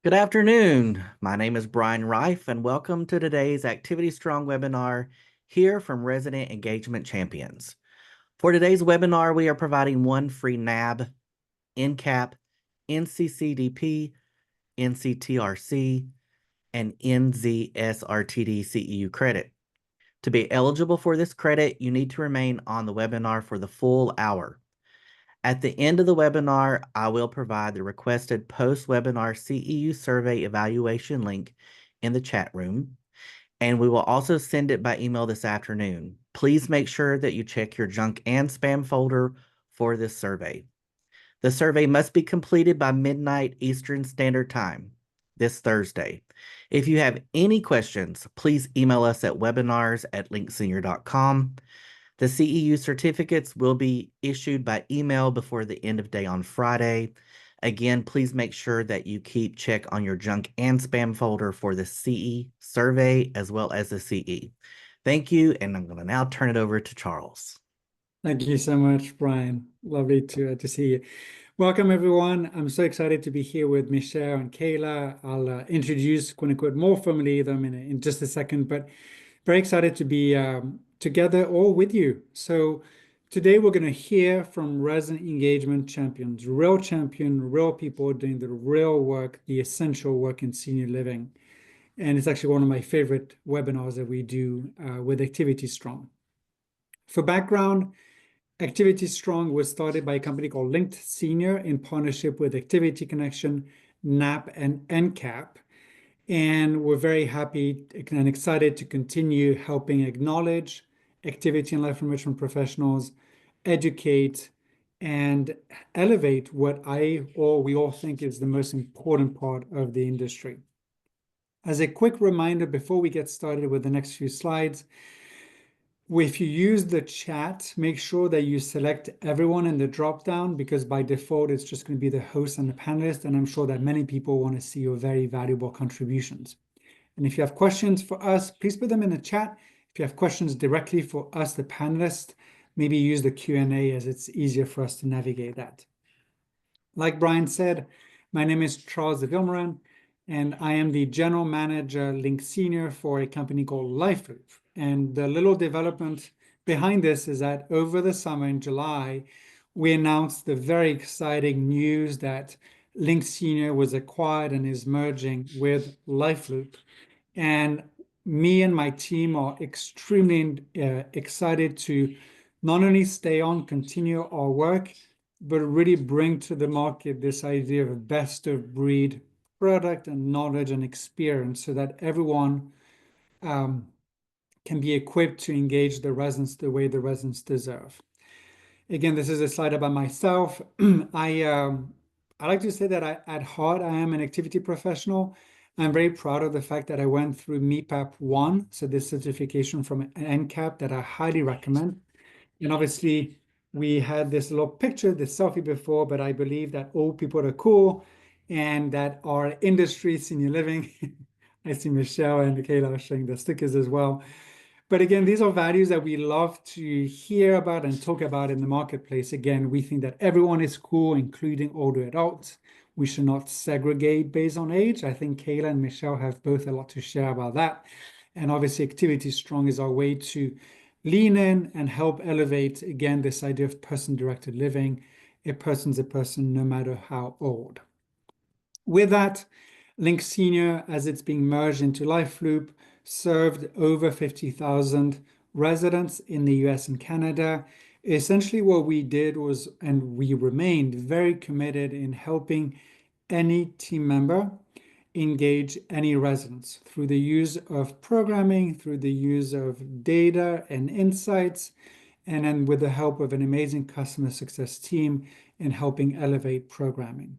Good afternoon. My name is Brian Reif, and welcome to today's Activity Strong webinar here from Resident Engagement Champions. For today's webinar, we are providing one free NAB, NCAP, NCCDP, NCTRC, and NZSRTD CEU credit. To be eligible for this credit, you need to remain on the webinar for the full hour. At the end of the webinar, I will provide the requested post-webinar CEU survey evaluation link in the chat room, and we will also send it by email this afternoon. Please make sure that you check your junk and spam folder for this survey. The survey must be completed by midnight Eastern Standard Time this Thursday. If you have any questions, please email us at webinars@linksenior.com. The CEU certificates will be issued by email before the end of day on Friday. Again, please make sure that you keep check on your junk and spam folder for the CE survey as well as the CE. Thank you, and I'm going to now turn it over to Charles. Thank you so much, Brian. Lovely to see you. Welcome, everyone. I'm so excited to be here with Michele and Kayla. I'll introduce, quote unquote, more formally them in just a second, but very excited to be together all with you. So today we're going to hear from resident engagement champions, real people doing the real work, the essential work in senior living. And it's actually one of my favorite webinars that we do with Activity Strong. For background, Activity Strong was started by a company called Linked Senior in partnership with Activity Connection, NAP, and NCAP. And we're very happy and excited to continue helping acknowledge activity and life enrichment professionals, educate, and elevate what we all think is the most important part of the industry. As a quick reminder, before we get started with the next few slides, if you use the chat, make sure that you select everyone in the dropdown, because by default, it's just going to be the host and the panelist. And I'm sure that many people want to see your very valuable contributions. And if you have questions for us, please put them in the chat. If you have questions directly for us, the panelists, maybe use the Q&A as it's easier for us to navigate that. Like Brian said, my name is Charles de Vilmorin, and I am the General Manager, Link Senior, for a company called LifeLoop. And the little development behind this is that over the summer in July, we announced the very exciting news that Link Senior was acquired and is merging with LifeLoop. And me and my team are extremely excited to not only stay on, continue our work, but really bring to the market this idea of a best of breed product and knowledge and experience so that everyone can be equipped to engage the residents the way the residents deserve. Again, this is a slide about myself. I like to say that at heart, I am an activity professional. I'm very proud of the fact that I went through MEPAP 1, so this certification from NCAP that I highly recommend. And obviously, we had this little picture, this selfie before, but I believe that old people are cool and that our industry, senior living, I see Michele and Kayla showing the stickers as well. But again, these are values that we love to hear about and talk about in the marketplace. Again, we think that everyone is cool, including older adults. We should not segregate based on age. I think Kayla and Michele have both a lot to share about that. And obviously, Activity Strong is our way to lean in and help elevate, again, this idea of person-directed living. A person's a person, no matter how old. With that, Link Senior, as it's being merged into LifeLoop, served over 50,000 residents in the US and Canada. Essentially, what we did was, and we remained very committed in helping any team member engage any residents through the use of programming, through the use of data and insights, and then with the help of an amazing customer success team in helping elevate programming.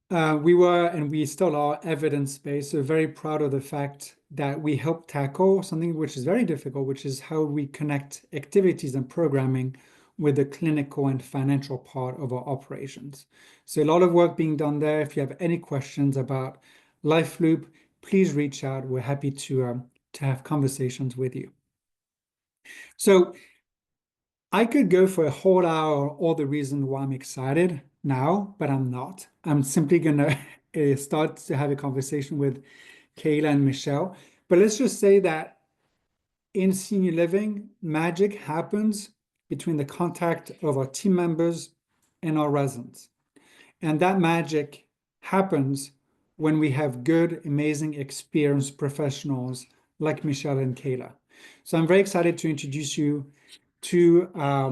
We were, and we still are, evidence-based, so very proud of the fact that we help tackle something which is very difficult, which is how we connect activities and programming with the clinical and financial part of our operations. So a lot of work being done there. If you have any questions about LifeLoop, please reach out. We're happy to have conversations with you. So I could go for a whole hour all the reason why I'm excited now, but I'm not. I'm simply going to start to have a conversation with Kayla and Michelle. But let's just say that in senior living, magic happens between the contact of our team members and our residents. And that magic happens when we have good, amazing, experienced professionals like Michelle and Kayla. So I'm very excited to introduce you to our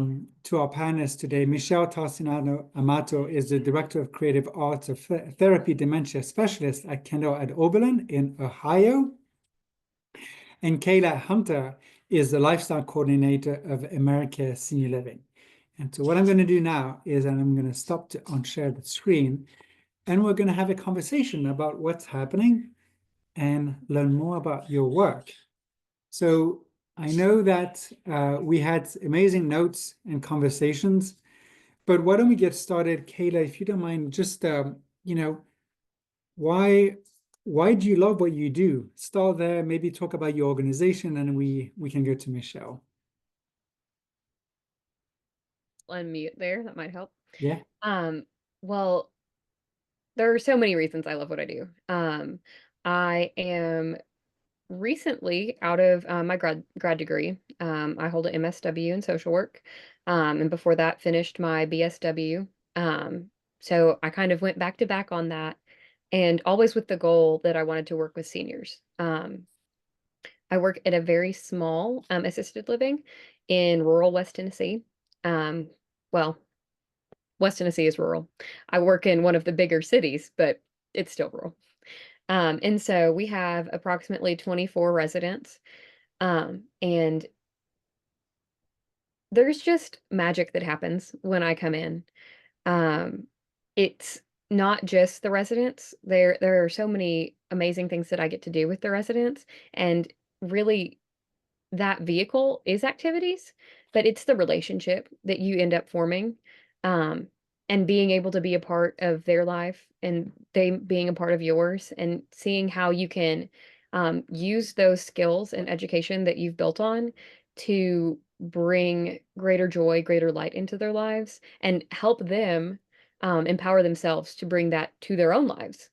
panelists today. Michele Tarsitano-Amato is the Director of Creative Arts of Therapy Dementia Specialist at Kendal at Oberlin in Ohio. And Kayla Hunter is the Lifestyle Coordinator of Americare Senior Living. And so what I'm going to do now is I'm going to stop on share the screen, and we're going to have a conversation about what's happening and learn more about your work. So I know that we had amazing notes and conversations, but why don't we get started, Kayla, if you don't mind, just why do you love what you do? Start there, maybe talk about your organization, and we can go to Michelle. Unmute there, that might help. Yeah. Well, there are so many reasons I love what I do. I am recently out of my grad degree. I hold an MSW in social work, and before that finished my BSW. So I kind of went back to back on that, and always with the goal that I wanted to work with seniors. I work at a very small assisted living in rural West Tennessee. Well, West Tennessee is rural. I work in one of the bigger cities, but it's still rural. And so we have approximately 24 residents. And there's just magic that happens when I come in. It's not just the residents. There are so many amazing things that I get to do with the residents. And really that vehicle is activities, but it's the relationship that you end up forming, um, and being able to be a part of their life and they being a part of yours and seeing how you can use those skills and education that you've built on to bring greater joy, greater light into their lives and help them empower themselves to bring that to their own lives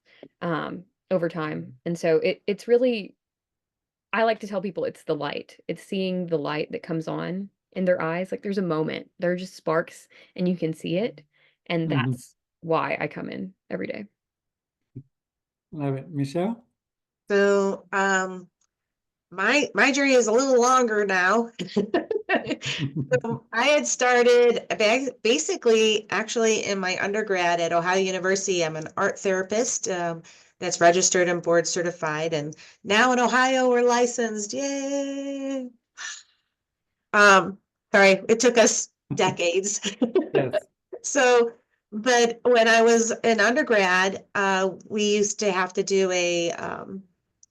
over time. And so it's really I like to tell people it's the light. It's seeing the light that comes on in their eyes. Like there's a moment, there are just sparks and you can see it. And that's why I come in every day. Love it. Michelle? So my journey is a little longer now. So I had started basically actually in my undergrad at Ohio University. I'm an art therapist that's registered and board certified. And now in Ohio, we're licensed. Yay. Sorry, it took us decades. Yes. So, but when I was an undergrad, we used to have to do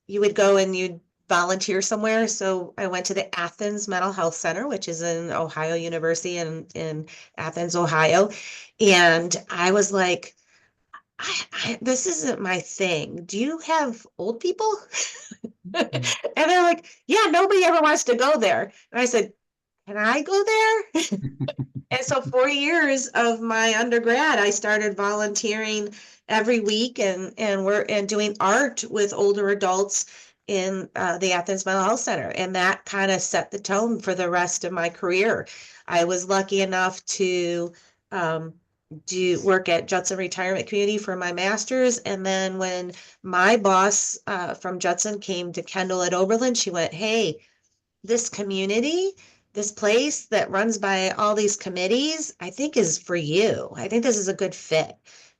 you would go and you'd volunteer somewhere. So I went to the Athens Mental Health Center, which is in Ohio University in Athens, Ohio. And I was like, this isn't my thing. Do you have old people? And they're like, yeah, nobody ever wants to go there. And I said, can I go there? And so 4 years of my undergrad, I started volunteering every week and doing art with older adults in the Athens Mental Health Center. And that kind of set the tone for the rest of my career. I was lucky enough to do work at Judson Retirement Community for my master's. And then when my boss from Judson came to Kendal at Oberlin, she went, hey, this community, this place that runs by all these committees, I think is for you. I think this is a good fit.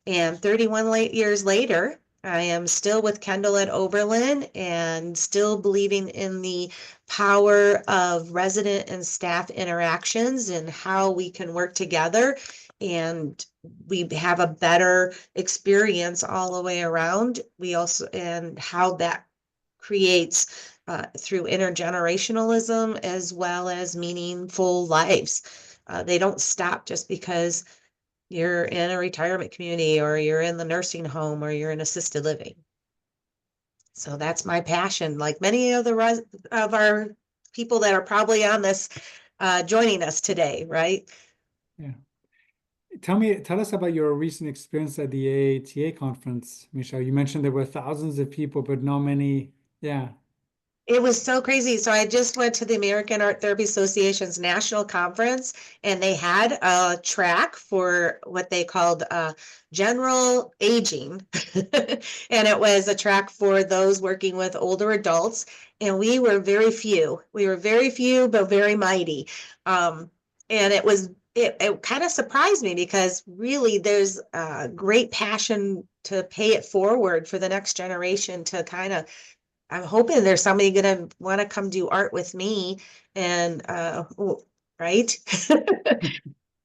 And 31 years later, I am still with Kendal at Oberlin and still believing in the power of resident and staff interactions and how we can work together. And we have a better experience all the way around. We also, and how that creates through intergenerationalism as well as meaningful lives. They don't stop just because you're in a retirement community or you're in the nursing home or you're in assisted living. So that's my passion, like many of of our people that are probably on this joining us today, right? Yeah. tell us about your recent experience at the AATA conference, Michelle. You mentioned there were thousands of people, but not many. Yeah. It was so crazy. So I just went to the American Art Therapy Association's national conference, and they had a track for what they called general aging. And it was a track for those working with older adults. And we were very few. We were very few, but very mighty. And it kind of surprised me because really there's a great passion to pay it forward for the next generation to kind of, I'm hoping there's somebody gonna want to come do art with me and right.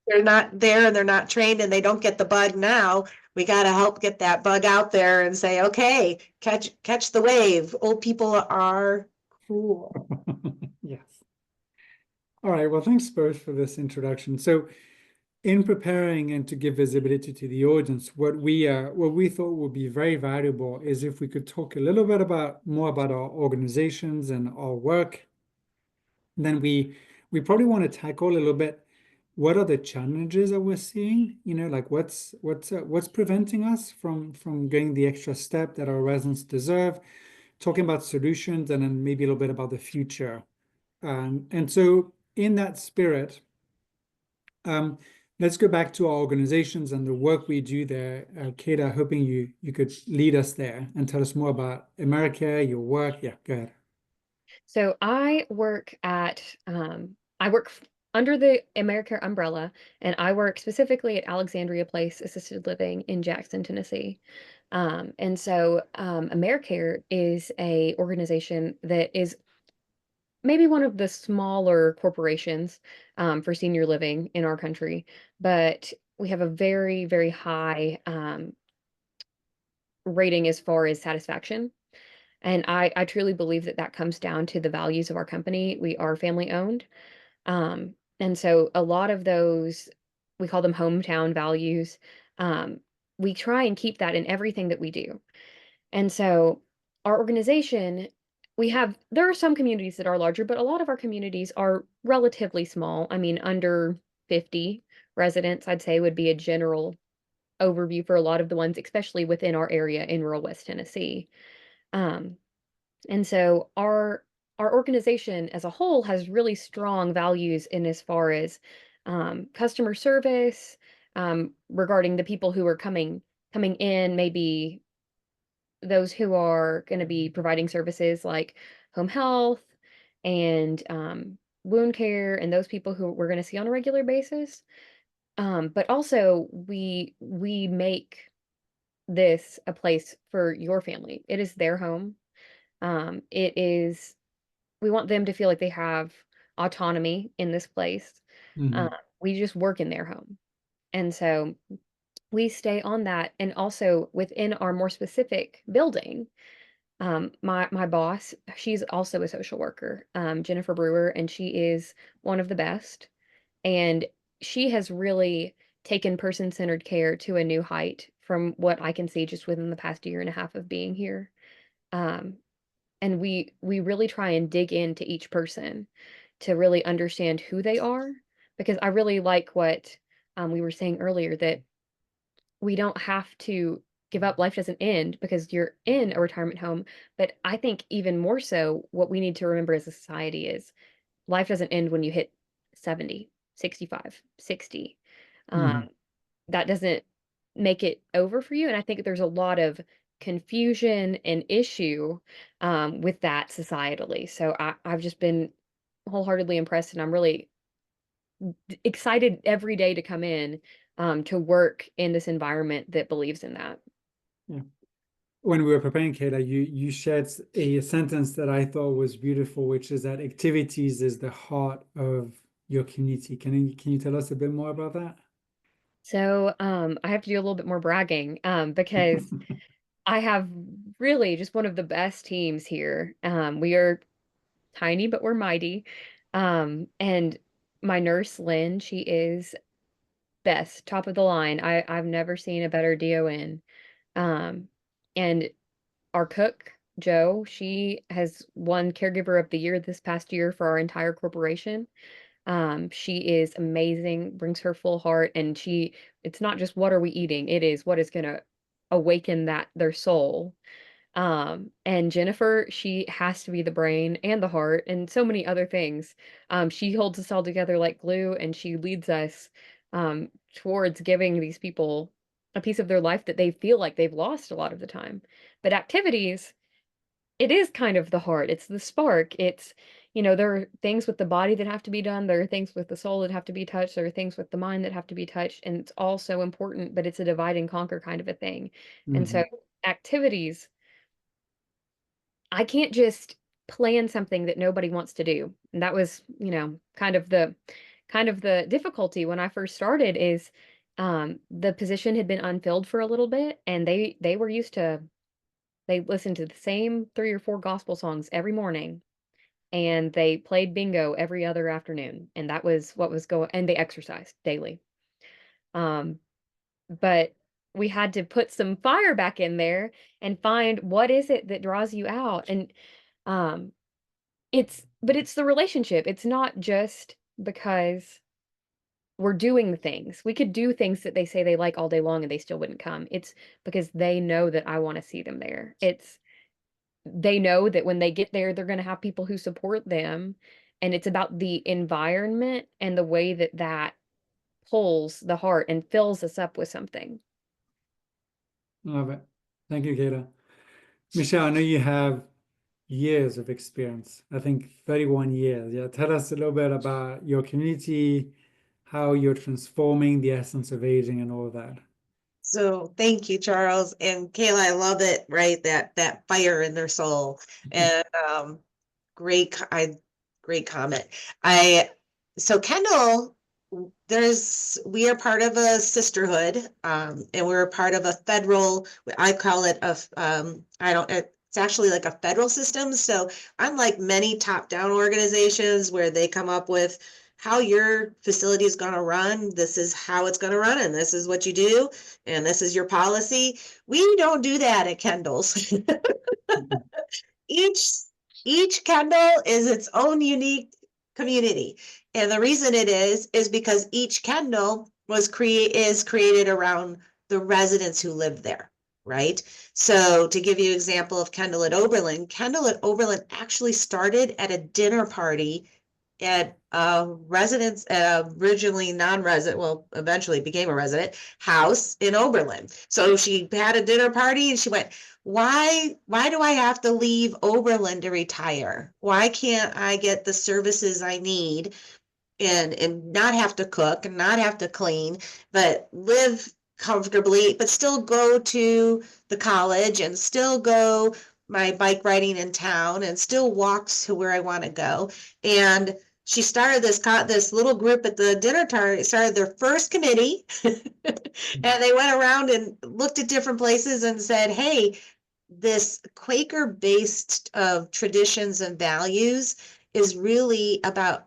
They're not there and they're not trained and they don't get the bug now. We got to help get that bug out there and say, okay, catch the wave. Old people are cool. Yes. All right. Well, thanks both for this introduction. So in preparing and to give visibility to the audience, what we thought would be very valuable is if we could talk a little bit more about our organizations and our work. And then we probably want to tackle a little bit what are the challenges that we're seeing, like what's preventing us from getting the extra step that our residents deserve, talking about solutions, and then maybe a little bit about the future. And so in that spirit, let's go back to our organizations and the work we do there. Kayla, hoping you could lead us there and tell us more about Americare, your work. Yeah, go ahead. So I work under the Americare umbrella, and I work specifically at Alexandria Place Assisted Living in Jackson, Tennessee. And so Americare is a organization that is maybe one of the smaller corporations for senior living in our country, but we have a very, very high rating as far as satisfaction. And I truly believe that that comes down to the values of our company. We are family owned. And so a lot of those, we call them hometown values. Um, we try and keep that in everything that we do. And so our organization, there are some communities that are larger, but a lot of our communities are relatively small. I mean, under 50 residents, I'd say would be a general overview for a lot of the ones, especially within our area in rural West Tennessee. Um, and so our organization as a whole has really strong values in as far as customer service, regarding the people who are coming in, maybe those who are going to be providing services like home health and wound care, and those people who we're going to see on a regular basis. But also we make this a place for your family. It is their home. It is, we want them to feel like they have autonomy in this place. Mhm. We just work in their home. And so we stay on that. And also within our more specific building, my boss, she's also a social worker, Jennifer Brewer, and she is one of the best. And she has really taken person-centered care to a new height from what I can see just within the past year and a half of being here. Um, and we really try and dig into each person to really understand who they are, because I really like what we were saying earlier, that we don't have to give up. Life doesn't end because you're in a retirement home. But I think even more so, what we need to remember as a society is life doesn't end when you hit 70, 65, 60. Mhm. That doesn't make it over for you. And I think there's a lot of confusion and issue with that societally. So I've just been wholeheartedly impressed, and I'm really excited every day to come in to work in this environment that believes in that. Yeah. When we were preparing, Kayla, you shared a sentence that I thought was beautiful, which is that activities is the heart of your community. Can you tell us a bit more about that? So I have to do a little bit more bragging because I have really just one of the best teams here. We are tiny, but we're mighty. And my nurse, Lynn, she is best, top of the line. I've never seen a better DON. Um, and our cook, Joe, she has won Caregiver of the Year this past year for our entire corporation. She is amazing, brings her full heart, and it's not just what are we eating, it is what is going to awaken their soul. And Jennifer, she has to be the brain and the heart and so many other things. She holds us all together like glue, and she leads us towards giving these people a piece of their life that they feel like they've lost a lot of the time. But activities, it is kind of the heart. It's the spark. There are things with the body that have to be done. There are things with the soul that have to be touched. There are things with the mind that have to be touched. And it's all so important, but it's a divide and conquer kind of a thing. And so activities, I can't just plan something that nobody wants to do. And that was, kind of the difficulty when I first started is the position had been unfilled for a little bit, and they were used to they listened to the same 3 or 4 gospel songs every morning, and they played bingo every other afternoon, and that was what was going, and they exercised daily. Um, but we had to put some fire back in there and find what is it that draws you out. And um, it's the relationship. It's not just because we're doing the things. We could do things that they say they like all day long and they still wouldn't come. It's because they know that I want to see them there. They know that when they get there, they're going to have people who support them. And it's about the environment and the way that pulls the heart and fills us up with something. Love it. Thank you, Kayla. Michelle, I know you have years of experience, I think 31 years. Yeah, tell us a little bit about your community, how you're transforming the essence of aging and all of that. So thank you, Charles. And Kayla, I love it, right? That fire in their soul. And great comment. So Kendal, we are part of a sisterhood, and we're part of a federal, I call it it's actually like a federal system. So unlike many top-down organizations where they come up with how your facility is going to run, this is how it's going to run, and this is what you do, and this is your policy. We don't do that at Kendal's. Each Kendal is its own unique community. And the reason it is because each Kendal is created around the residents who live there, right? So to give you an example of Kendal at Oberlin actually started at a dinner party at a residence, originally non-resident, well, eventually became a resident house in Oberlin. So she had a dinner party and she went, why do I have to leave Oberlin to retire? Why can't I get the services I need and not have to cook and not have to clean, but live comfortably, but still go to the college and still go my bike riding in town and still walk to where I want to go? And she started this little group at the dinner party, started their first committee, and they went around and looked at different places and said, hey, this Quaker-based traditions and values is really about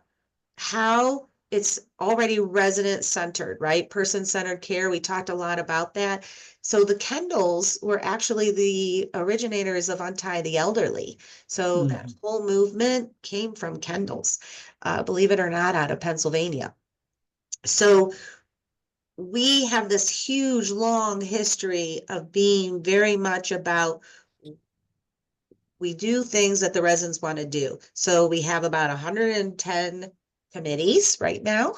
how it's already resident-centered, right? Person-centered care. We talked a lot about that. So the Kendals were actually the originators of Untie the Elderly. So that whole movement came from Kendals, believe it or not, out of Pennsylvania. So we have this huge, long history of being very much about, we do things that the residents want to do. So we have about 110 committees right now,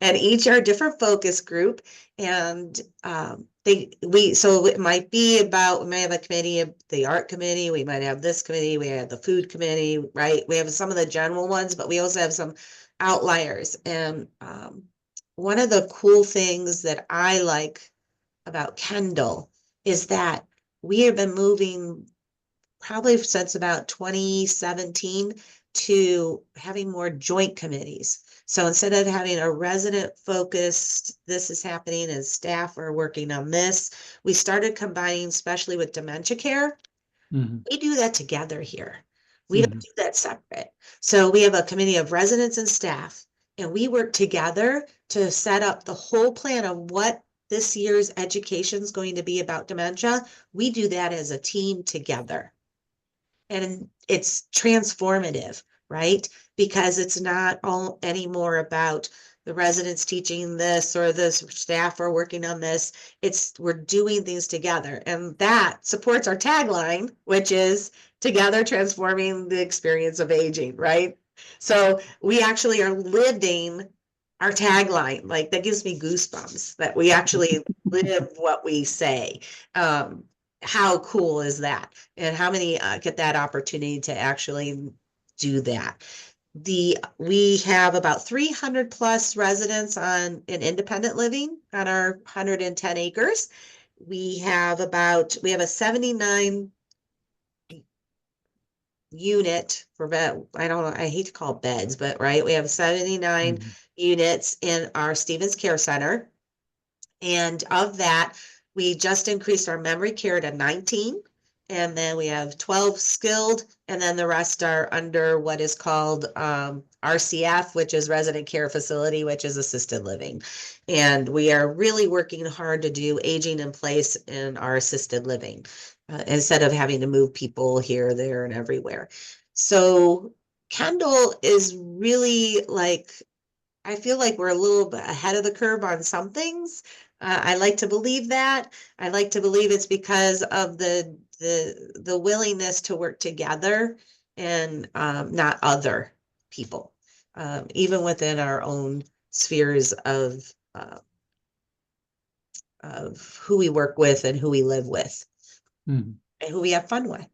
and each are a different focus group. And so it might be about, we might have a committee of the art committee, we might have this committee, we have the food committee, right? We have some of the general ones, but we also have some outliers. And one of the cool things that I like about Kendal is that we have been moving probably since about 2017 to having more joint committees. So instead of having a resident focused, this is happening and staff are working on this, we started combining, especially with dementia care. We do that together here. We don't do that separate. So we have a committee of residents and staff, and we work together to set up the whole plan of what this year's education is going to be about dementia. We do that as a team together. And it's transformative right? Because it's not all anymore about the residents teaching this or the staff are working on this. It's we're doing things together. And that supports our tagline, which is together transforming the experience of aging, right? So we actually are living our tagline. Like that gives me goosebumps that we actually live what we say. How cool is that? And how many get that opportunity to actually do that? We have about 300 plus residents in independent living on our 110 acres. We have a 79 unit for bed. I don't know, I hate to call it beds, but right, we have 79 units in our Stevens Care Center. And of that, we just increased our memory care to 19. And then we have 12 skilled, and then the rest are under what is called RCF, which is resident care facility, which is assisted living. And we are really working hard to do aging in place in our assisted living instead of having to move people here, there, and everywhere. So Kendal is really like, I feel like we're a little bit ahead of the curve on some things. I like to believe that. I like to believe it's because of the willingness to work together and not other people, even within our own spheres of who we work with and who we live with and who we have fun with.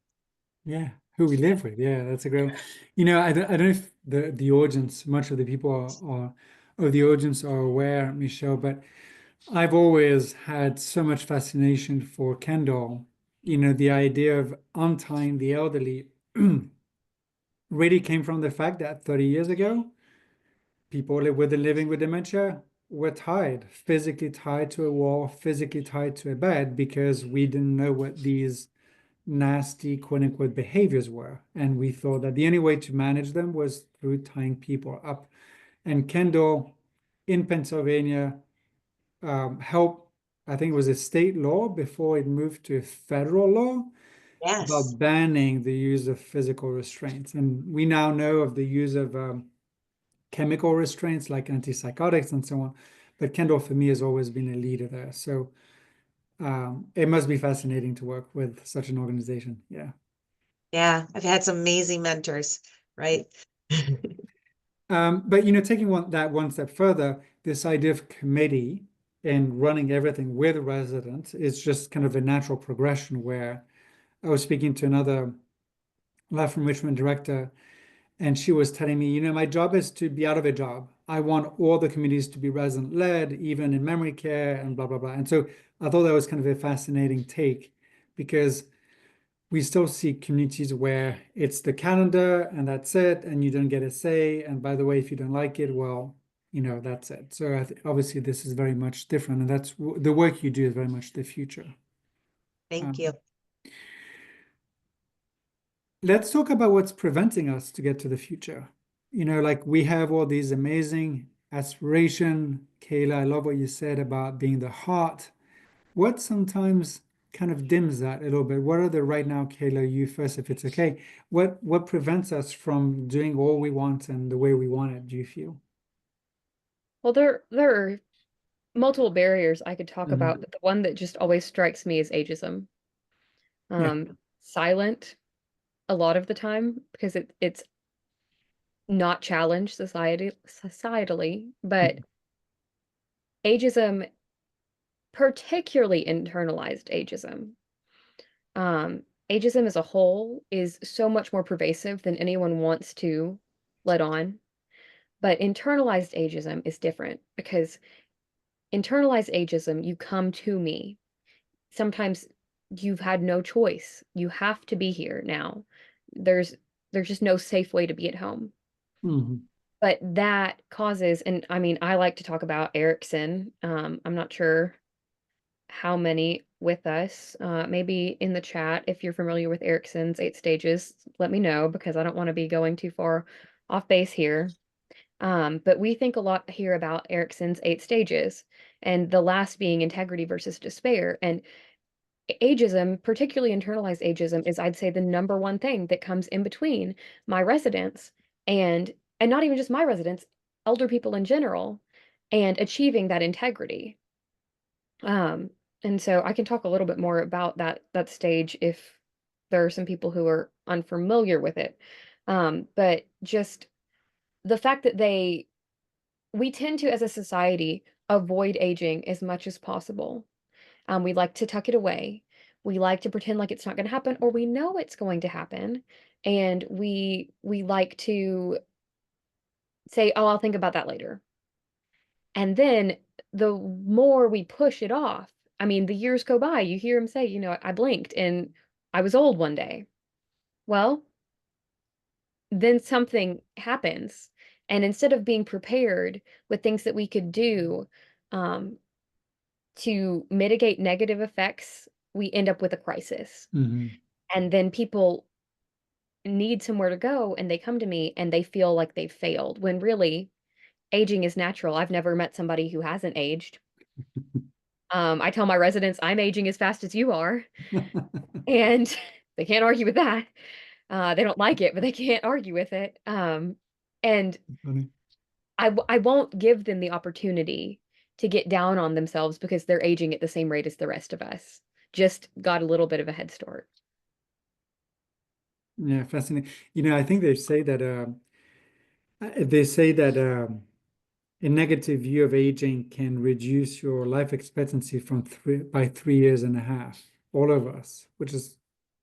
Yeah, who we live with. Yeah, that's a great one. I don't know if the audience, much of the people of the audience are aware, Michelle, but I've always had so much fascination for Kendal. The idea of untying the elderly really came from the fact that 30 years ago, people living with dementia were tied, physically tied to a wall, physically tied to a bed, because we didn't know what these nasty, quote unquote, behaviors were. And we thought that the only way to manage them was through tying people up. And Kendal in Pennsylvania helped, I think it was a state law before it moved to a federal law Yes. about banning the use of physical restraints. And we now know of the use of chemical restraints like antipsychotics and so on. But Kendal, for me, has always been a leader there. So it must be fascinating to work with such an organization. Yeah. Yeah, I've had some amazing mentors, right? But taking that one step further, this idea of committee and running everything with residents is just kind of a natural progression. Where I was speaking to another Life Enrichment director, and she was telling me, my job is to be out of a job. I want all the communities to be resident-led, even in memory care and blah, blah, blah. And so I thought that was kind of a fascinating take, because we still see communities where it's the calendar and that's it, and you don't get a say. And by the way, if you don't like it, well, that's it. So obviously this is very much different, and that's the work you do is very much the future. Thank you. Let's talk about what's preventing us to get to the future. Like we have all these amazing aspiration. Kayla, I love what you said about being the heart. What sometimes kind of dims that a little bit? What are the right now, Kayla, you first, if it's okay, what prevents us from doing all we want and the way we want it, do you feel? Well, there are multiple barriers I could talk about, but the one that just always strikes me is ageism. Silent a lot of the time because it's not challenged societally, but ageism, particularly internalized ageism. Ageism as a whole is so much more pervasive than anyone wants to let on. But internalized ageism is different because internalized ageism, you come to me. Sometimes you've had no choice. You have to be here now. There's just no safe way to be at home. But that causes, and I mean, I like to talk about Erickson. I'm not sure how many with us, maybe in the chat, if you're familiar with Erickson's 8 stages, let me know because I don't want to be going too far off base here. But we think a lot here about Erickson's 8 stages, and the last being integrity versus despair. And ageism, particularly internalized ageism, is, I'd say, the number one thing that comes in between my residents and not even just my residents, elder people in general, and achieving that integrity. Um, and so I can talk a little bit more about that stage if there are some people who are unfamiliar with it. But just the fact that we tend to, as a society, avoid aging as much as possible. We like to tuck it away. We like to pretend like it's not going to happen, or we know it's going to happen, and we like to say, "Oh, I'll think about that later." And then the more we push it off, I mean, the years go by. You hear him say, "I blinked and I was old one day." Well, then something happens, and instead of being prepared with things that we could do, um, to mitigate negative effects, we end up with a crisis. Mm-hmm. And then people need somewhere to go and they come to me and they feel like they've failed when really aging is natural. I've never met somebody who hasn't aged. I tell my residents I'm aging as fast as you are, and they can't argue with that. They don't like it, but they can't argue with it. And Funny. I won't give them the opportunity to get down on themselves because they're aging at the same rate as the rest of us. Just got a little bit of a head start. Yeah, fascinating. I think they say that a negative view of aging can reduce your life expectancy from 3 and a half, all of us, which is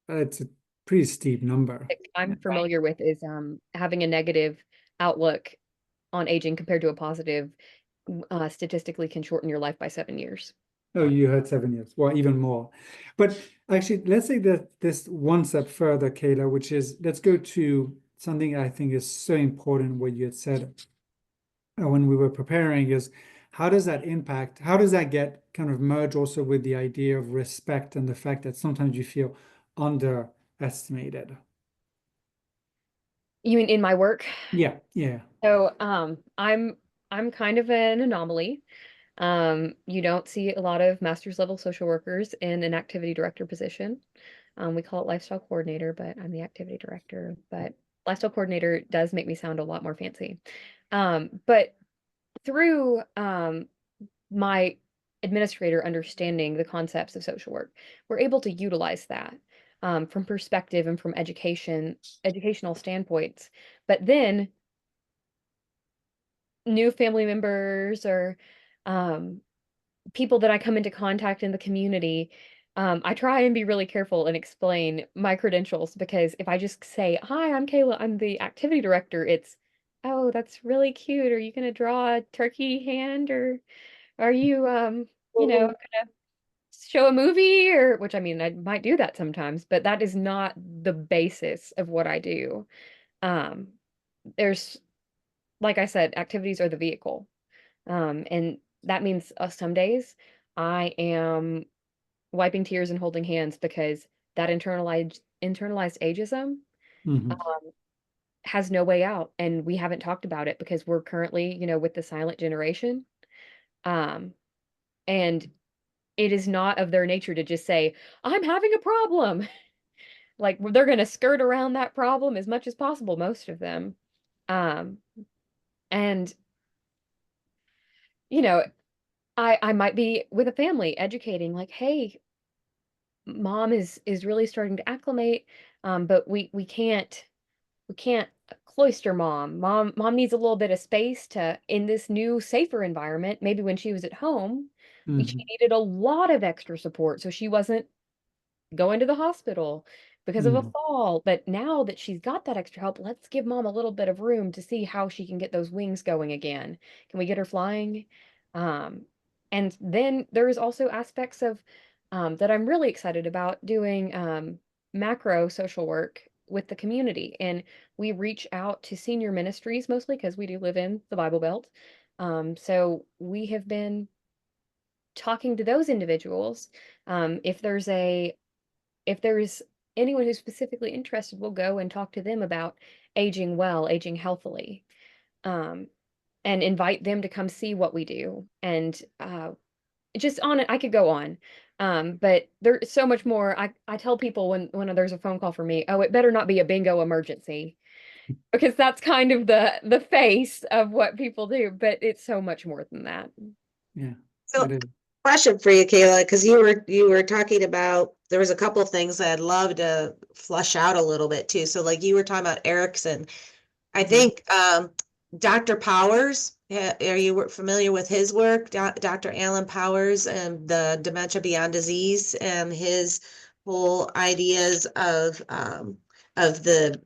it's a pretty steep number. I'm familiar with is having a negative outlook on aging compared to a positive, statistically can shorten your life by 7 years. Oh, you had 7 years. Well, even more. But actually, let's take this one step further, Kayla, which is let's go to something I think is so important what you had said when we were preparing is how does that get kind of merge also with the idea of respect and the fact that sometimes you feel underestimated? You mean in my work? Yeah, yeah. So, I'm kind of an anomaly. You don't see a lot of master's level social workers in an activity director position. We call it lifestyle coordinator, but I'm the activity director. But lifestyle coordinator does make me sound a lot more fancy. But through my administrator understanding the concepts of social work, we're able to utilize that from perspective and from educational standpoints. But then new family members or um, people that I come into contact in the community, I try and be really careful and explain my credentials because if I just say, "Hi, I'm Kayla, I'm the activity director," it's, "Oh, that's really cute. Are you going to draw a turkey hand or are you, gonna show a movie?" Or, which I mean, I might do that sometimes, but that is not the basis of what I do. Um, there's, like I said, activities are the vehicle. And that means some days I am wiping tears and holding hands because that internalized ageism Mhm. has no way out, and we haven't talked about it because we're currently, with the silent generation. Um, and it is not of their nature to just say, "I'm having a problem." Like they're going to skirt around that problem as much as possible, most of them. Um, and you know, I might be with a family educating like, "Hey, mom is really starting to acclimate, but we can't cloister mom. Mom needs a little bit of space to in this new safer environment. Maybe when she was at home, she Mhm. needed a lot of extra support, so she wasn't going to the hospital because of a Mhm. fall. But now that she's got that extra help, let's give mom a little bit of room to see how she can get those wings going again. Can we get her flying?" Um, and then there's also aspects of that I'm really excited about doing macro social work with the community. And we reach out to senior ministries mostly because we do live in the Bible Belt. So we have been talking to those individuals. If there's anyone who's specifically interested, we'll go and talk to them about aging well, aging healthily, um, and invite them to come see what we do. And just on it, I could go on. But there's so much more. I tell people when there's a phone call for me, "Oh, it better not be a bingo emergency." because that's kind of the face of what people do, but it's so much more than that. Yeah. So, It is. question for you, Kayla, because you were talking about, there was a couple of things that I'd love to flush out a little bit too. So like you were talking about Erickson. I think Dr. Powers, are you familiar with his work? Dr. Alan Powers and the Dementia Beyond Disease and his whole ideas of the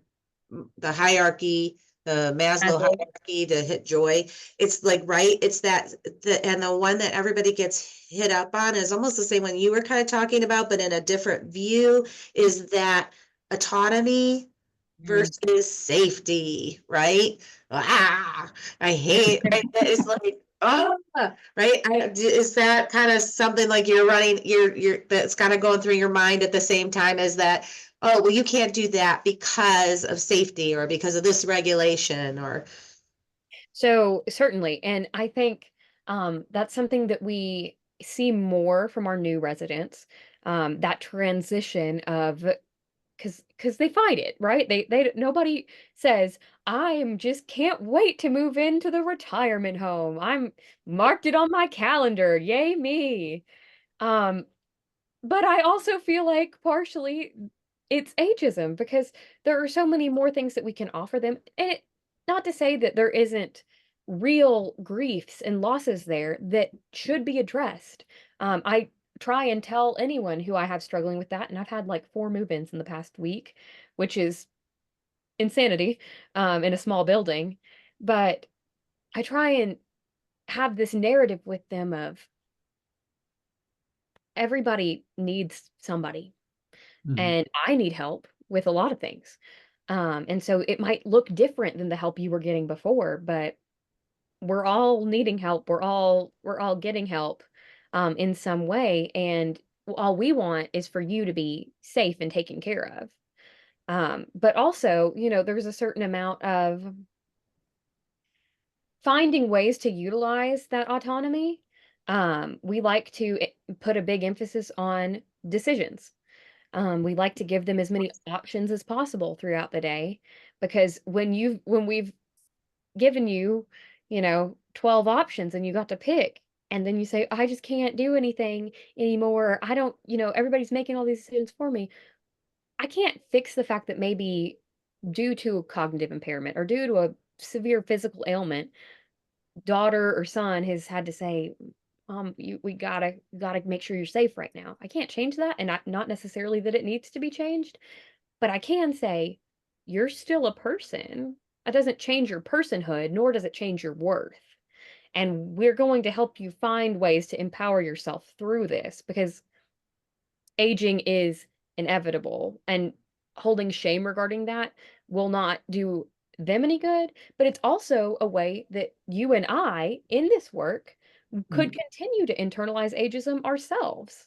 hierarchy, the Maslow Maslow. hierarchy to hit joy. It's like, right, it's that and the one that everybody gets hit up on is almost the same one you were kind of talking about, but in a different view, is that autonomy versus safety, right? I hate, right? It's like, right? Is that kind of something like you're running, that's kind of going through your mind at the same time as that, oh, well, you can't do that because of safety or because of this regulation or. So certainly, and I think that's something that we see more from our new residents, that transition of because they fight it, right? They nobody says, I am just can't wait to move into the retirement home. I'm marked it on my calendar. Yay me. Um, but I also feel like partially it's ageism because there are so many more things that we can offer them. And not to say that there isn't real griefs and losses there that should be addressed. I try and tell anyone who I have struggling with that, and I've had like 4 move-ins in the past week, which is insanity, in a small building. But I try and have this narrative with them of everybody needs somebody. And I need help with a lot of things. And so it might look different than the help you were getting before, but we're all needing help. We're all getting help in some way. And all we want is for you to be safe and taken care of. But also, there's a certain amount of finding ways to utilize that autonomy. We like to put a big emphasis on decisions. We like to give them as many options as possible throughout the day because when we've given you, 12 options and you got to pick, and then you say, I just can't do anything anymore. I don't, everybody's making all these decisions for me. I can't fix the fact that maybe due to a cognitive impairment or due to a severe physical ailment, daughter or son has had to say, we gotta make sure you're safe right now. I can't change that, and not necessarily that it needs to be changed, but I can say, you're still a person. That doesn't change your personhood, nor does it change your worth. And we're going to help you find ways to empower yourself through this because aging is inevitable, and holding shame regarding that will not do them any good, but it's also a way that you and I in this work could continue to internalize ageism ourselves.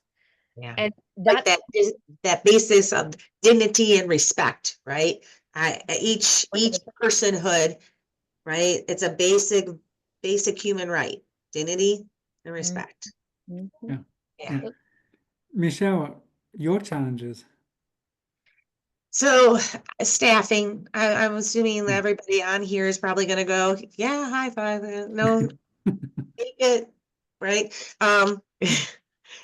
Yeah. And Like that's that basis of dignity and respect, right? Each personhood, right? It's a basic human right, dignity and respect. Mhm. Yeah. Michelle, your challenges. So staffing, I'm assuming everybody on here is probably going to go, yeah, high five. No, take it, right? Yeah,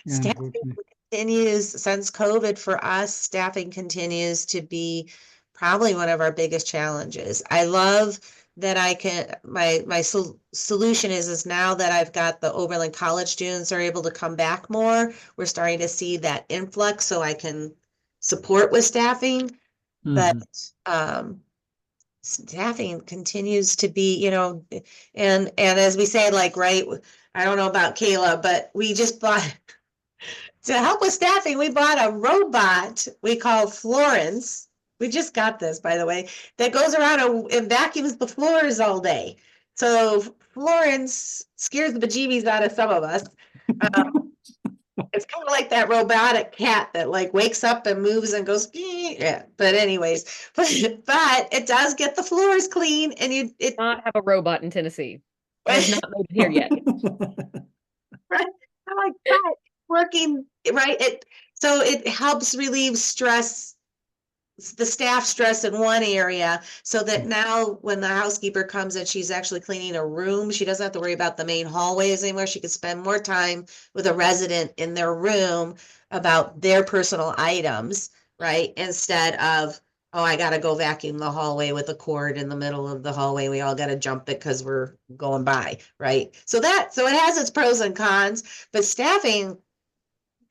Staffing unfortunately. continues since COVID for us, staffing continues to be probably one of our biggest challenges. I love that I can, my solution is now that I've got the Oberlin College students are able to come back more, we're starting to see that influx so I can support with staffing. But staffing continues to be, and as we say, like, right, I don't know about Kayla, but we just bought to help with staffing, we bought a robot we call Florence. We just got this, by the way, that goes around and vacuums the floors all day. So Florence scares the bejeebies out of some of us. It's kind of like that robotic cat that like wakes up and moves and goes, yeah. But anyways, but it does get the floors clean and it not have a robot in Tennessee. It has not made it here yet. right. I'm like, but working, right? So it helps relieve stress the staff stress in one area, so that now when the housekeeper comes and she's actually cleaning a room, she doesn't have to worry about the main hallways anymore. She can spend more time with a resident in their room about their personal items, right? Instead of, oh, I gotta go vacuum the hallway with a cord in the middle of the hallway. We all gotta jump it because we're going by, right? So it has its pros and cons, but staffing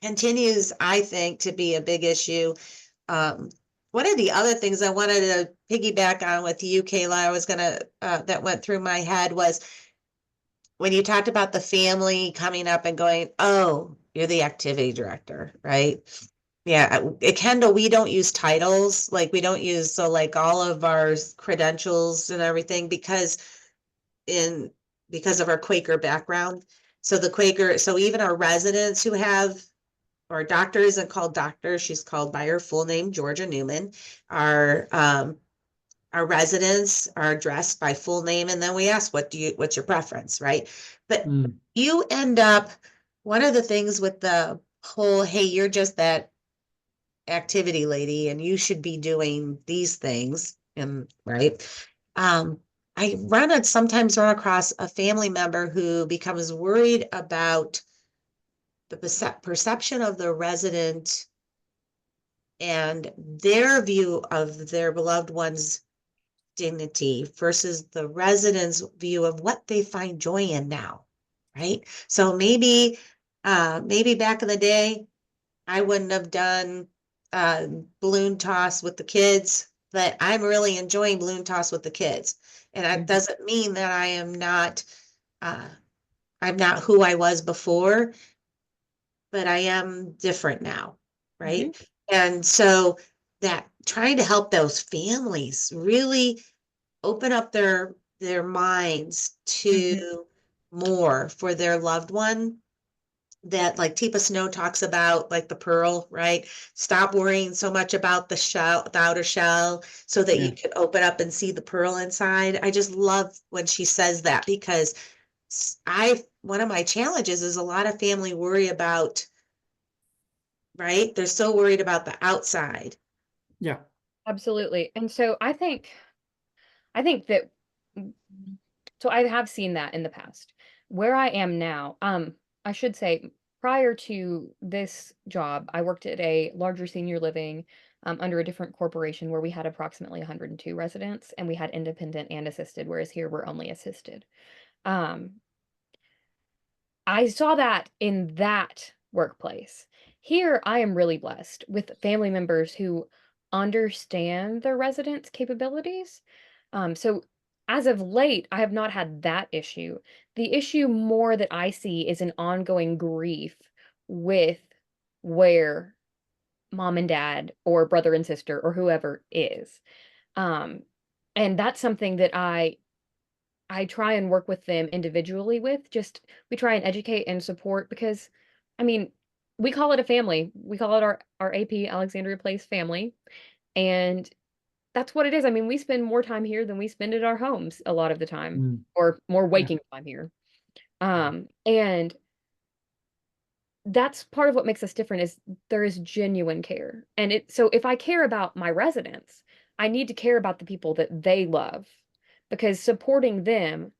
continues, I think, to be a big issue. One of the other things I wanted to piggyback on with you, Kayla, that went through my head was when you talked about the family coming up and going, oh, you're the activity director, right? Yeah, at Kendal, we don't use titles, like we don't use, so like all of our credentials and everything because of our Quaker background. So even our residents who have, or doctor isn't called doctor, she's called by her full name, Georgia Newman. Our residents are addressed by full name, and then we ask, what's your preference, right? But you end up, one of the things with the whole, hey, you're just that activity lady and you should be doing these things, and right. I sometimes run across a family member who becomes worried about the perception of the resident and their view of their beloved one's dignity versus the resident's view of what they find joy in now, right? So maybe back in the day, I wouldn't have done balloon toss with the kids, but I'm really enjoying balloon toss with the kids. And that doesn't mean that I'm not who I was before, but I am different now, right? And so that trying to help those families really open up their minds to more for their loved one, that like Teepa Snow talks about, like the pearl, right? Stop worrying so much about the outer shell so that you can open up and see the pearl inside. I just love when she says that, because one of my challenges is a lot of family worry about, right? They're so worried about the outside. Yeah. Absolutely. And so I think that, so I have seen that in the past. Where I am now, I should say, prior to this job, I worked at a larger senior living under a different corporation where we had approximately 102 residents, and we had independent and assisted, whereas here we're only assisted. I saw that in that workplace. Here, I am really blessed with family members who understand their residents' capabilities. So as of late, I have not had that issue. The issue more that I see is an ongoing grief with where mom and dad or brother and sister or whoever is. And that's something that I try and work with them individually with. Just we try and educate and support because, I mean, we call it a family. We call it our AP Alexandria Place family, and that's what it is. I mean, we spend more time here than we spend at our homes a lot of the time, or more waking time here. And that's part of what makes us different is there is genuine care. And so if I care about my residents, I need to care about the people that they love, because supporting them,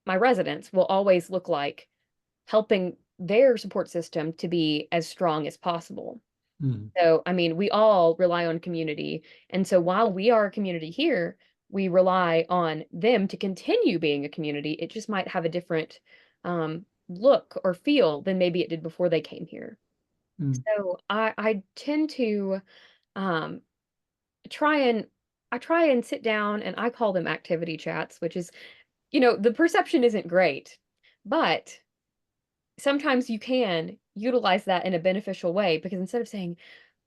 my residents, will always look like helping their support system to be as strong as possible. So, I mean, we all rely on community. And so while we are a community here, we rely on them to continue being a community. It just might have a different look or feel than maybe it did before they came here. So I tend to um, try and sit down, and I call them activity chats, which is, the perception isn't great, but sometimes you can utilize that in a beneficial way, because instead of saying,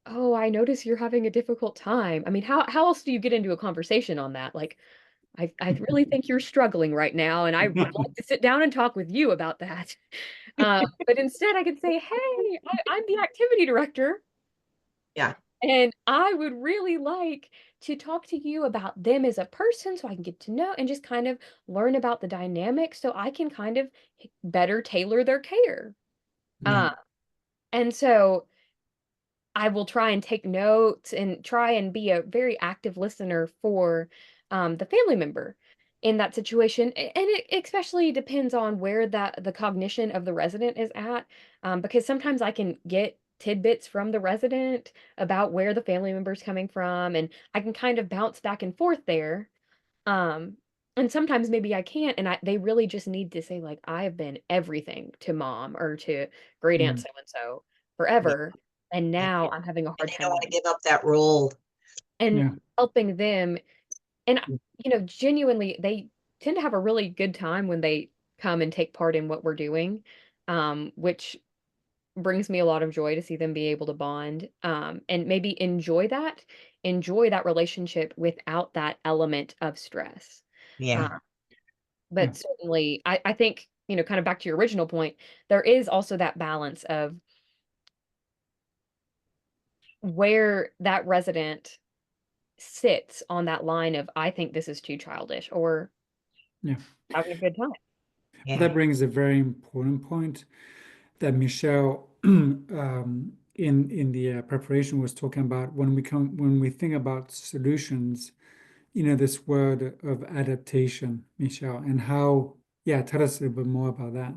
"Oh, I notice you're having a difficult time." I mean, how else do you get into a conversation on that? Like, I really think you're struggling right now, and I would like to sit down and talk with you about that. But instead I could say, "Hey, I'm the activity director. Yeah. And I would really like to talk to you about them as a person so I can get to know and just kind of learn about the dynamics so I can kind of better tailor their care." And so I will try and take notes and try and be a very active listener for the family member in that situation. And it especially depends on where the cognition of the resident is at, because sometimes I can get tidbits from the resident about where the family member's coming from, and I can kind of bounce back and forth there. Um, and sometimes maybe I can't, and they really just need to say, like, I have been everything to mom or to great aunt Mm. so and so Yeah. forever, and And now I'm having a and hard they don't time want to give up that role. and Yeah. helping them. And Mm. genuinely, they tend to have a really good time when they come and take part in what we're doing, which brings me a lot of joy to see them be able to bond, and maybe enjoy that relationship without that element of stress. Yeah. Uh, Yeah. but certainly, I think, kind of back to your original point, there is also that balance of where that resident sits on that line of, I think this is too childish, or Yeah. having a good time. Yeah. That brings a very important point that Michelle in the preparation was talking about when we think about solutions, this word of adaptation, Michelle, and how, yeah, tell us a little bit more about that.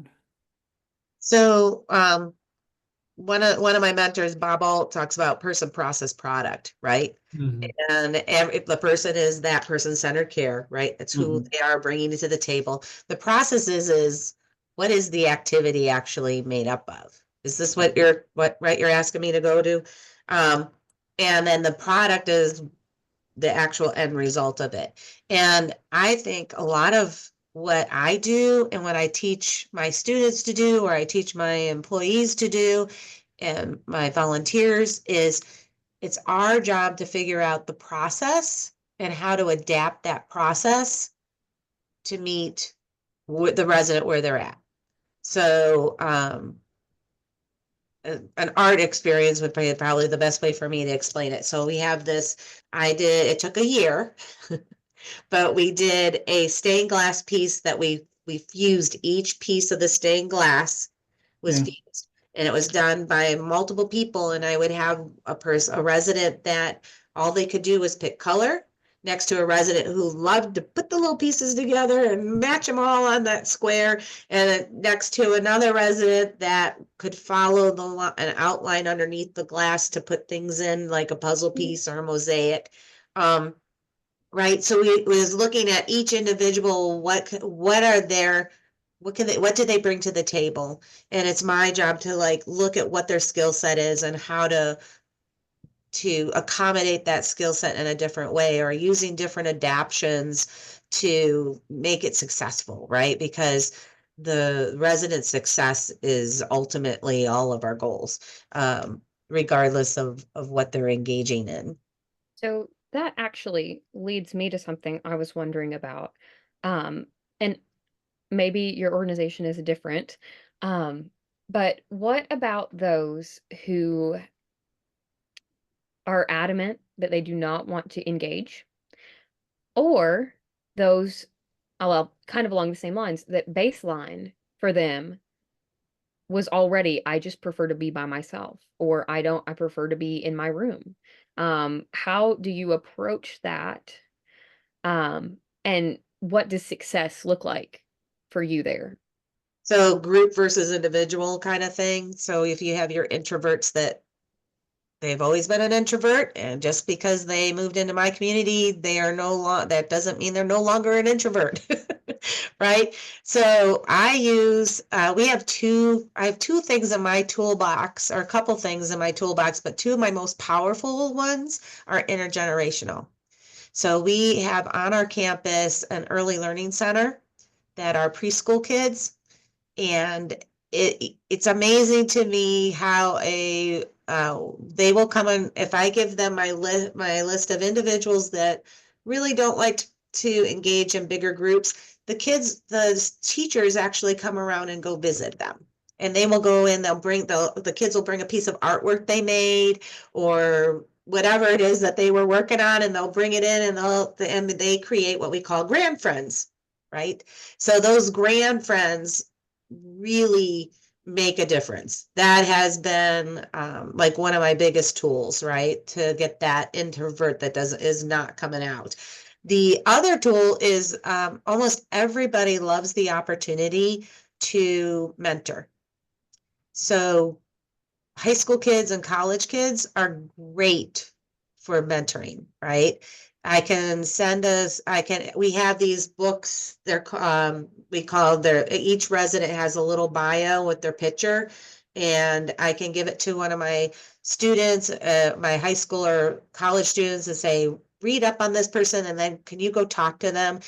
So one of my mentors, Bob Alt, talks about person, process, product, right? Mhm. And if the person is that person-centered care, right? That's who Mhm. they are bringing to the table. The process is what is the activity actually made up of? Is this what you're asking me to go to? And then the product is the actual end result of it. And I think a lot of what I do and what I teach my students to do, or I teach my employees to do, and my volunteers is it's our job to figure out the process and how to adapt that process to meet the resident where they're at. So, an art experience would be probably the best way for me to explain it. So we have this, it took a year, but we did a stained glass piece that we fused each piece of the stained glass was Yeah. fused. And it was done by multiple people, and I would have a resident that all they could do was pick color next to a resident who loved to put the little pieces together and match them all on that square, and then next to another resident that could follow an outline underneath the glass to put things in like a puzzle piece or a mosaic. Right, so we was looking at each individual, what are their, what do they bring to the table? And it's my job to like look at what their skill set is and how to accommodate that skill set in a different way, or using different adaptions to make it successful, right? Because the resident success is ultimately all of our goals, regardless of what they're engaging in. So that actually leads me to something I was wondering about. And maybe your organization is different. Um, but what about those who are adamant that they do not want to engage, or those, well, kind of along the same lines, that baseline for them was already, I just prefer to be by myself, or I prefer to be in my room. How do you approach that? And what does success look like for you there? So group versus individual kind of thing. So if you have your introverts that they've always been an introvert, and just because they moved into my community, they are no longer, that doesn't mean they're no longer an introvert. Right? So I use, I have two things in my toolbox, or a couple things in my toolbox, but two of my most powerful ones are intergenerational. So we have on our campus an early learning center that are preschool kids, and it's amazing to me how they will come in. If I give them my list of individuals that really don't like to engage in bigger groups, the teachers actually come around and go visit them. And they will go in, they'll bring the kids will bring a piece of artwork they made, or whatever it is that they were working on, and they'll bring it in, and they create what we call grand friends, right? So those grand friends really make a difference. That has been like one of my biggest tools, right? To get that introvert that is not coming out. The other tool is almost everybody loves the opportunity to mentor. So high school kids and college kids are great for mentoring, right? We have these books, each resident has a little bio with their picture, and I can give it to one of my students, my high school or college students, and say, read up on this person, and then can you go talk to them?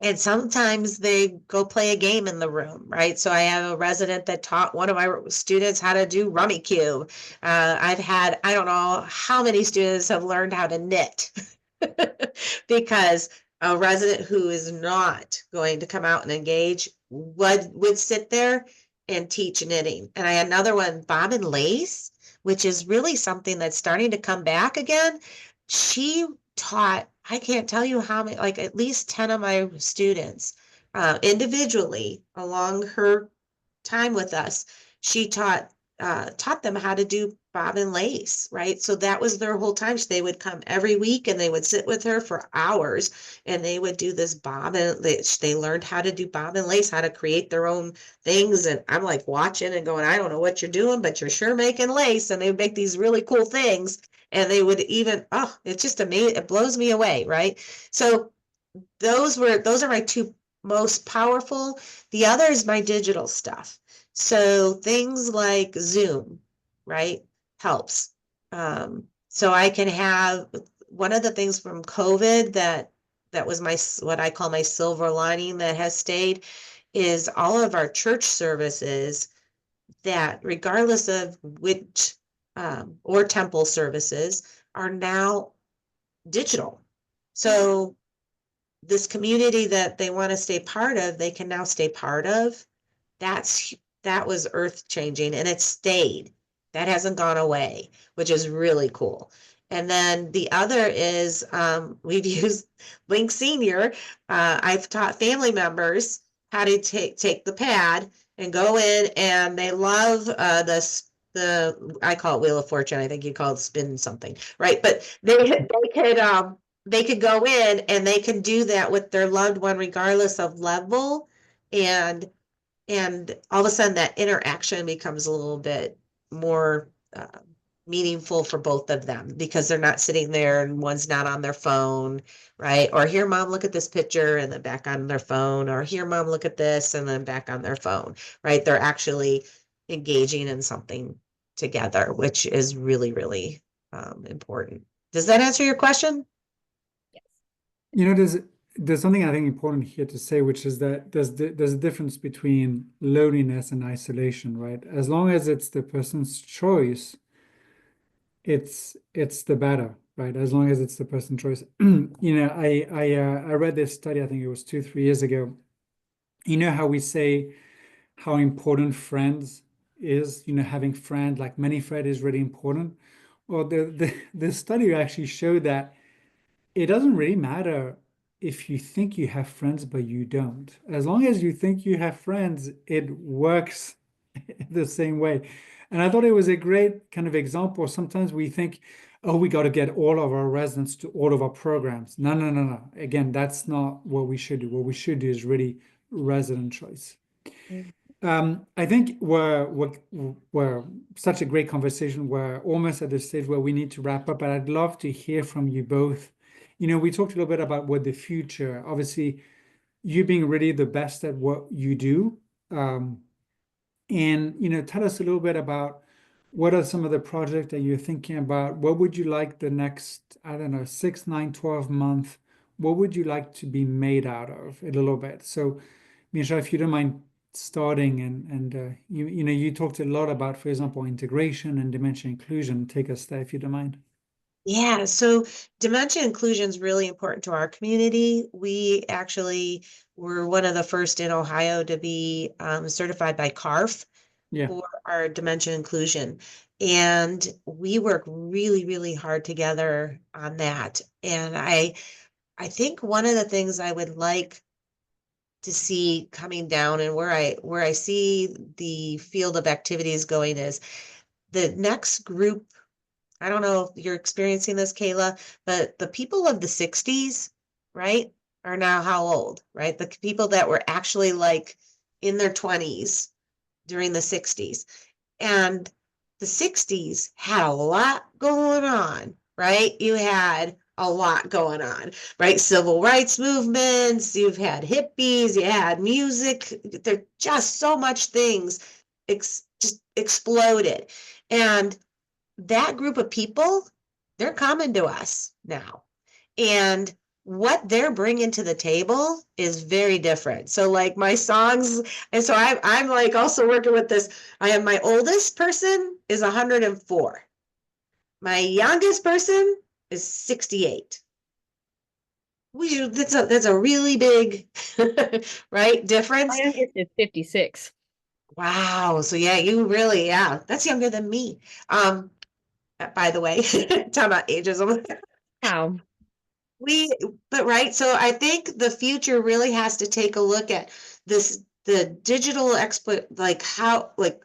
And sometimes they go play a game in the room, right? So I have a resident that taught one of my students how to do Rummy Cube. I've had, I don't know how many students have learned how to knit because a resident who is not going to come out and engage would sit there and teach knitting. And I had another one, Bob and Lace, which is really something that's starting to come back again. She taught, I can't tell you how many, like at least 10 of my students individually along her time with us. She taught them how to do bob and lace, right? So that was their whole time. They would come every week and they would sit with her for hours and they would do this bob and they learned how to do bob and lace, how to create their own things. And I'm like watching and going, I don't know what you're doing, but you're sure making lace. And they would make these really cool things. And they would even, oh, it's just amazing. It blows me away, right? So those are my two most powerful. The other is my digital stuff. So things like Zoom, right, helps. So I can have one of the things from COVID that was what I call my silver lining that has stayed is all of our church services that regardless of which or temple services are now digital. So this community that they want to stay part of, they can now stay part of. That was earth changing and it stayed. That hasn't gone away, which is really cool. And then the other is we've used Link Senior. I've taught family members how to take the pad and go in, and they love I call it Wheel of Fortune. I think you call it spin something, right? But they could go in and they can do that with their loved one regardless of level, and all of a sudden that interaction becomes a little bit more meaningful for both of them because they're not sitting there and one's not on their phone, right? Or here, mom, look at this picture and then back on their phone, or here, mom, look at this and then back on their phone, right? They're actually engaging in something together, which is really, really important. Does that answer your question? You know, there's something I think important here to say, which is that there's a difference between loneliness and isolation, right? As long as it's the person's choice, it's the better, right? As long as it's the person's choice. You know, I read this study, I think it was 2-3 years ago. You know how we say how important friends is, you know, having friends, like many friends is really important. Well, the study actually showed that it doesn't really matter if you think you have friends, but you don't. As long as you think you have friends, it works the same way. And I thought it was a great kind of example. Sometimes we think, oh, we got to get all of our residents to all of our programs. No, no, no, no. Again, that's not what we should do. What we should do is really resident choice. I think we're such a great conversation. We're almost at the stage where we need to wrap up, but I'd love to hear from you both. You know, we talked a little bit about what the future, obviously, you being really the best at what you do. And, you know, tell us a little bit about what are some of the projects that you're thinking about? What would you like the next, I don't know, 6, 9, 12 months? What would you like to be made out of a little bit? So, Misha, if you don't mind starting and you know, you talked a lot about, for example, integration and dementia inclusion. Take us there if you don't mind. Yeah, so dementia inclusion is really important to our community. We actually were one of the first in Ohio to be certified by CARF Yeah. for our dementia inclusion. And we work really, really hard together on that. And I think one of the things I would like to see coming down, and where I see the field of activities going is the next group. I don't know if you're experiencing this, Kayla, but the people of the 60s, right, are now how old, right? The people that were actually like in their 20s during the 60s. And the 60s had a lot going on, right? You had a lot going on, right? Civil rights movements, you've had hippies, you had music. There just so much things just exploded. And that group of people, they're coming to us now. And what they're bringing to the table is very different. So like my songs, and so I'm like also working with this. I have my oldest person is 104. My youngest person is 68. That's a really big, right, difference. My youngest is 56. Wow. So yeah, yeah, that's younger than me. By the way, talking about ageism. Wow. But right, so I think the future really has to take a look at the digital like how, like,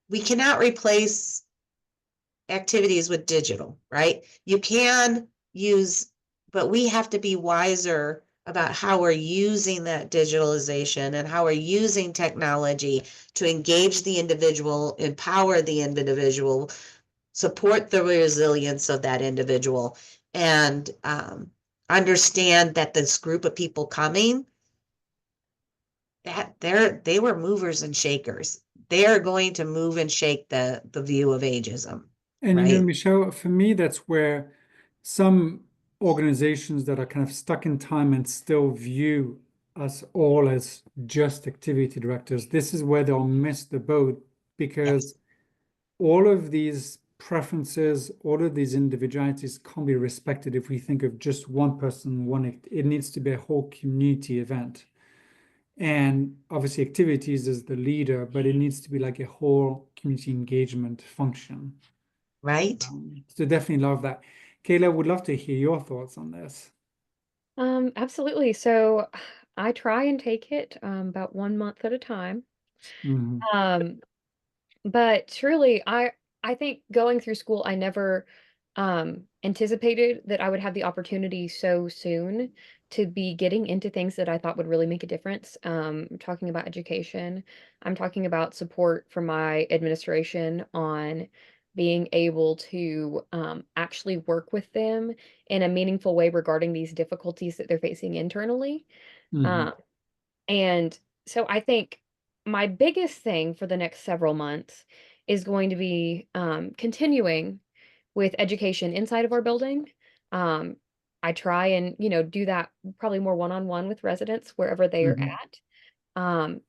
we cannot replace activities with digital, right? You can use, but we have to be wiser about how we're using that digitalization and how we're using technology to engage the individual, empower the individual, support the resilience of that individual, and understand that this group of people coming, that they were movers and shakers. They are going to move and shake the view of ageism, And you know, right? Michelle, for me, that's where some organizations that are kind of stuck in time and still view us all as just activity directors, this is where they'll miss the boat, Yes, because all of these preferences, all of these individualities can't be respected if we think of just one person, it needs to be a whole community event. And obviously activities is the leader, but it needs to be like a whole community engagement function. right. So definitely love that. Kayla, would love to hear your thoughts on this. Absolutely. So I try and take it about 1 month at a time. Mhm. Um, but truly, I think going through school, I never anticipated that I would have the opportunity so soon to be getting into things that I thought would really make a difference. I'm talking about education. I'm talking about support from my administration on being able to actually work with them in a meaningful way regarding these difficulties that they're facing internally. Mhm. Um, and so I think my biggest thing for the next several months is going to be continuing with education inside of our building. Um, I try and, do that probably more one-on-one with residents wherever they are Mhm. at. Um,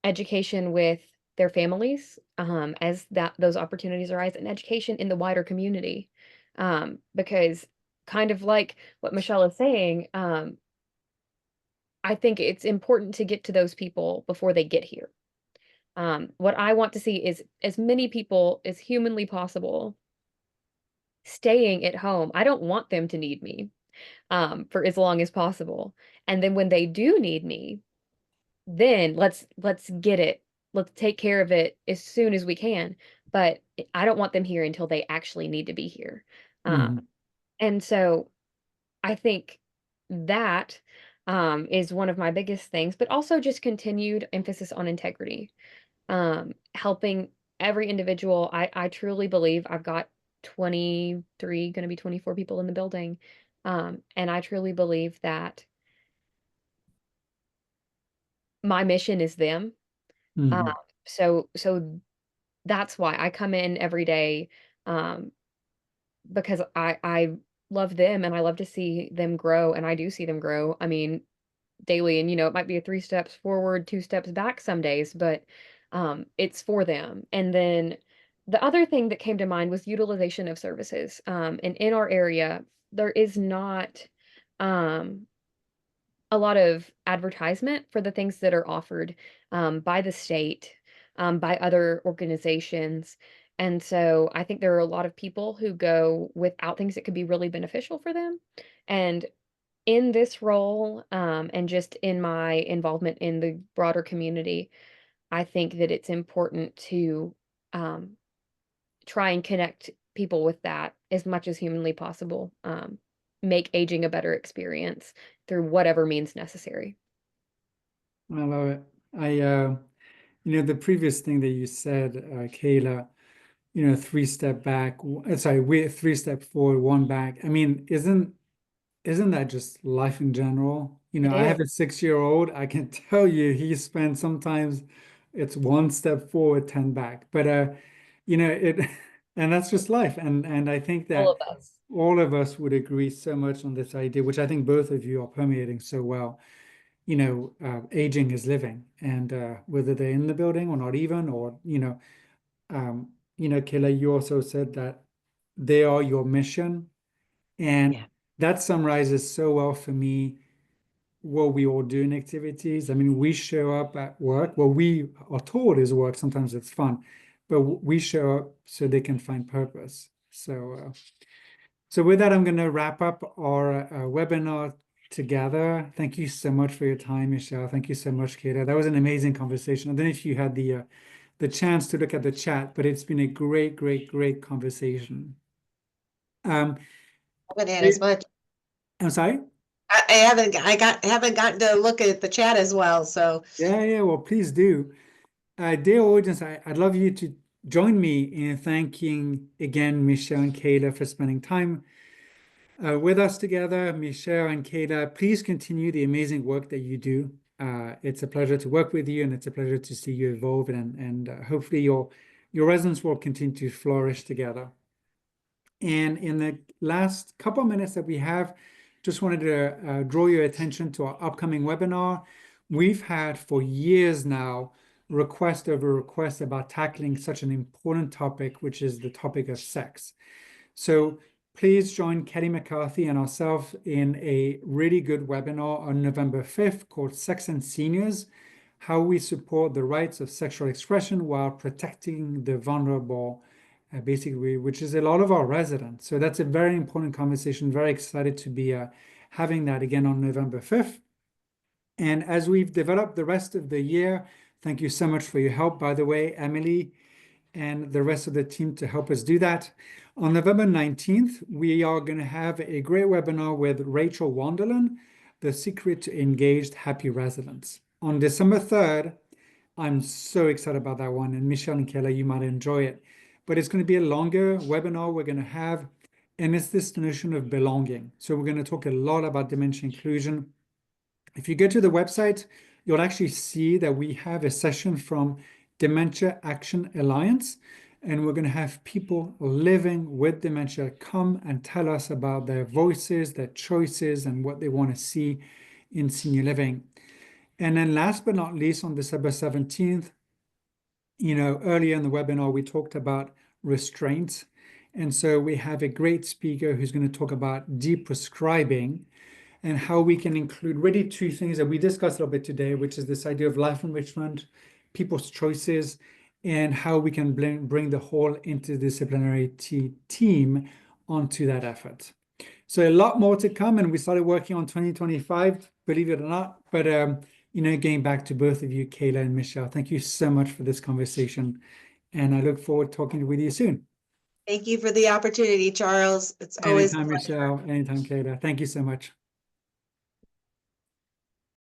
Education with their families, as those opportunities arise, and education in the wider community. Because kind of like what Michelle is saying, I think it's important to get to those people before they get here. What I want to see is as many people as humanly possible staying at home. I don't want them to need me for as long as possible. And then when they do need me, then let's get it. Let's take care of it as soon as we can. But I don't want them here until they actually need to be here. Um, Mhm. and so I think that is one of my biggest things, but also just continued emphasis on integrity, helping every individual. I truly believe I've got 23, going to be 24 people in the building. And I truly believe that my mission is them. Um, Mhm. so that's why I come in every day, um, because I love them and I love to see them grow, and I do see them grow. I mean, daily, and it might be a 3 steps forward, 2 steps back some days, but it's for them. And then the other thing that came to mind was utilization of services. And in our area, there is not um a lot of advertisement for the things that are offered by the state, by other organizations. And so I think there are a lot of people who go without things that could be really beneficial for them. And in this role, and just in my involvement in the broader community, I think that it's important to try and connect people with that as much as humanly possible. Make aging a better experience through whatever means necessary. I love it. The previous thing that you said, Kayla, 3 step back, sorry, we 3 step forward, 1 back. I mean, isn't that just life in general? It I have is. a 6-year-old. I can tell you he spends sometimes it's 1 step forward, 10 back. But it and that's just life. And I think All that of us. all of us would agree so much on this idea, which I think both of you are permeating so well. Aging is living, and whether they're in the building or not even, or Kayla, you also said that they are your mission, and Yeah. that summarizes so well for me what we all do in activities. I mean, we show up at work. What we are told is work. Sometimes it's fun, but we show up so they can find purpose. So with that, I'm going to wrap up our webinar together. Thank you so much for your time, Michelle. Thank you so much, Kayla. That was an amazing conversation. I don't know if you had the chance to look at the chat, but it's been a great, great, great conversation. I haven't had as much. I'm sorry? I haven't gotten to look at the chat as well. So Yeah, well, please do. Dear audience, I'd love you to join me in thanking again Michelle and Kayla for spending time with us together. Michelle and Kayla, please continue the amazing work that you do. It's a pleasure to work with you, and it's a pleasure to see you evolve, and hopefully your residents will continue to flourish together. And in the last couple of minutes that we have, just wanted to draw your attention to our upcoming webinar. We've had for years now request over request about tackling such an important topic, which is the topic of sex. So please join Kelly McCarthy and ourselves in a really good webinar on November 5th called Sex and Seniors: How We Support the Rights of Sexual Expression While Protecting the Vulnerable, basically, which is a lot of our residents. So that's a very important conversation. Very excited to be having that again on November 5th. And as we've developed the rest of the year, thank you so much for your help, by the way, Emily, and the rest of the team to help us do that. On November 19th, we are going to have a great webinar with Rachel Wanderland, The Secret to Engaged Happy Residents. On December 3rd, I'm so excited about that one, and Michelle and Kayla, you might enjoy it. But it's going to be a longer webinar we're going to have, and it's this notion of belonging. So we're going to talk a lot about dementia inclusion. If you go to the website, you'll actually see that we have a session from Dementia Action Alliance, and we're going to have people living with dementia come and tell us about their voices, their choices, and what they want to see in senior living. And then last but not least, on December 17th, earlier in the webinar, we talked about restraints. And so we have a great speaker who's going to talk about de-prescribing and how we can include really 2 things that we discussed a little bit today, which is this idea of life enrichment, people's choices, and how we can bring the whole interdisciplinary team onto that effort. So a lot more to come, and we started working on 2025, believe it or not. But getting back to both of you, Kayla and Michelle, thank you so much for this conversation, and I look forward to talking with you soon. thank you for the opportunity, Charles. It's always a Anytime, pleasure. Michelle. Anytime, Kayla. Thank you so much.